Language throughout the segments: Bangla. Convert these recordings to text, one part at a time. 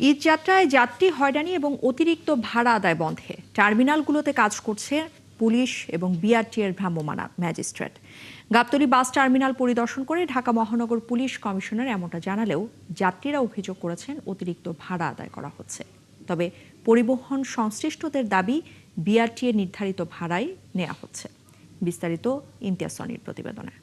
ঈদ যাত্রায় যাত্রী হয়রানি এবং অতিরিক্ত ভাড়া আদায় বন্ধে টার্মিনালগুলোতে কাজ করছে পুলিশ এবং বিআরটিএর ভ্রাম্যমাণ ম্যাজিস্ট্রেট। গাবতলী বাস টার্মিনাল পরিদর্শন করে ঢাকা মহানগর পুলিশ কমিশনার এমনটা জানালেও যাত্রীরা অভিযোগ করেছেন অতিরিক্ত ভাড়া আদায় করা হচ্ছে। তবে পরিবহন সংশ্লিষ্টদের দাবি বিআরটিএ নির্ধারিত ভাড়াই নেওয়া হচ্ছে। বিস্তারিত ইমতিয়াজ সনির প্রতিবেদনে।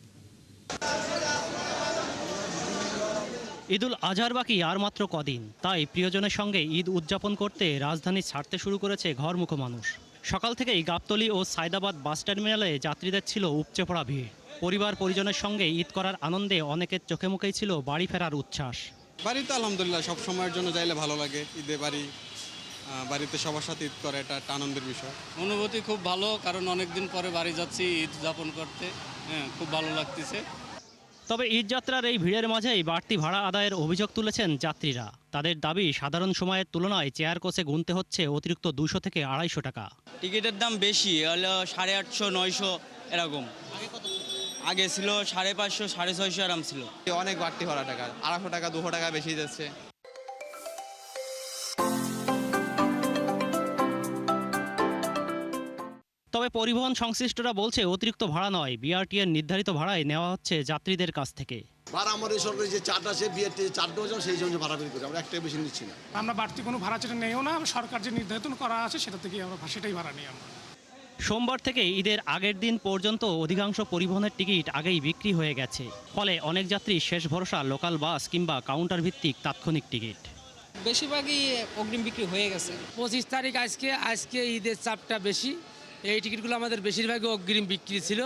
ঈদুল আজহার বাকি আর মাত্র কদিন, তাই প্রিয়জনের সঙ্গে ঈদ উদযাপন করতে রাজধানী ছাড়তে শুরু করেছে ঘরমুখো মানুষ। সকাল থেকেই গাবতলী ও সায়দাবাদ বাস টার্মিনালে যাত্রীদের ছিল উপচে পড়া ভিড়। পরিবার পরিজনের সঙ্গে ঈদ করার আনন্দে অনেকের চোখে মুখেই ছিল বাড়ি ফেরার উচ্ছ্বাস। বাড়িতে আলহামদুলিল্লাহ সব সময়ের জন্য যাইলে ভালো লাগে। ঈদে বাড়িতে সবার সাথে ঈদ করা এটা একটা আনন্দের বিষয়। অনুভূতি খুব ভালো, কারণ অনেকদিন পরে বাড়ি যাচ্ছি ঈদ যাপন করতে। খুব ভালো লাগতেছে। তবে ঈদ যাত্রার এই ভিড়ের মাঝেই বাড়তি ভাড়া আদায়ের অভিযোগ তুলেছেন যাত্রীরা। তাদের দাবি সাধারণ সময়ের তুলনায় চেয়ার কোচে গুনতে হচ্ছে অতিরিক্ত 200 থেকে 250 টাকা। টিকিটের দাম বেশি, হলো 850 900 এরকম। আগে ছিল 550 650 আরাম ছিল। অনেক বাড়তি ভাড়া টাকা, 250 টাকা 200 টাকা বেশি যাচ্ছে। তবে পরিবহন সংশ্লিষ্টরা বলছে অতিরিক্ত ভাড়া নয়, বিআরটিএর নির্ধারিত ভাড়ায় নেওয়া হচ্ছে যাত্রীদের কাছ থেকে। ভাড়া আমাদের সরকারি যে চার্ট আছে বিআরটি চার্ট দেওয়া সেই জন্য ভাড়া বের করি, আমরা একটাই বেশি নিচ্ছি না। আমরা বাড়তি কোনো ভাড়া যেটা নেইও না, সরকার যে নির্ধারিত করা আছে সেটা থেকেই আমরা সেটাই ভাড়া নিই আমরা। সোমবার থেকে ঈদের আগের দিন পর্যন্ত অধিকাংশ পরিবহনের টিকিট আগেই বিক্রি হয়ে গেছে। ফলে অনেক যাত্রী শেষ ভরসা লোকাল বাস কিংবা কাউন্টার ভিত্তিক তাৎক্ষণিক টিকিট। বেশিরভাগই অগ্রিম বিক্রি হয়ে গেছে। 25 তারিখ আজকে ঈদের চাপটা বেশি, এই টিকিটগুলো আমাদের বেশিরভাগই অগ্রিম বিক্রি ছিল।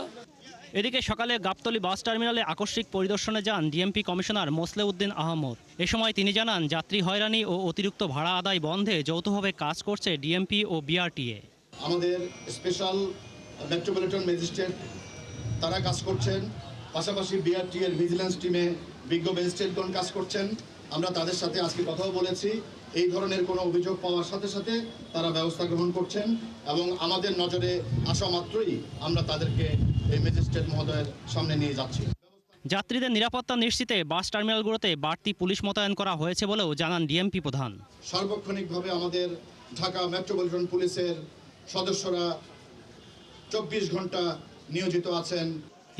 এদিকে সকালে গাবতলী বাস টার্মিনালে আকস্মিক পরিদর্শনে যান ডিএমপি কমিশনার মোসলেউদ্দিন আহমদ। এ সময় তিনি জানান, যাত্রী হয়রানি ও অতিরিক্ত ভাড়া আদায় বন্ধে যৌথভাবে কাজ করছে ডিএমপি ও বিআরটিএ। আমাদের স্পেশাল মেট্রোপলিটন ম্যাজিস্ট্রেট তারা কাজ করছেন, পাশাপাশি বিআরটি এর ভিজিলেন্স টিমে বিজ্ঞ ম্যাজিস্ট্রেটগণ কাজ করছেন। আমরা তাদের সাথে আজকে কথাও বলেছি, এই ধরনের কোনো অভিযোগ পাওয়ার সাথে সাথে তারা ব্যবস্থা গ্রহণ করছেন এবং আমাদের নজরে আসা মাত্রই আমরা তাদেরকে এই ম্যাজিস্ট্রেট মহোদয়ের সামনে নিয়ে যাচ্ছি। যাত্রীদের নিরাপত্তা নিশ্চিতে বাস টার্মিনালগুলোতে বাড়তি পুলিশ মোতায়েন করা হয়েছে বলেও জানান ডিএমপি প্রধান। সার্বক্ষণিকভাবে আমাদের ঢাকা মেট্রোপলিটন পুলিশের সদস্যরা 24 ঘন্টা নিয়োজিত আছেন।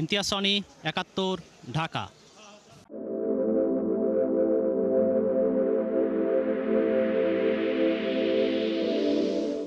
ইমতিয়াজ সনি, 71, ঢাকা।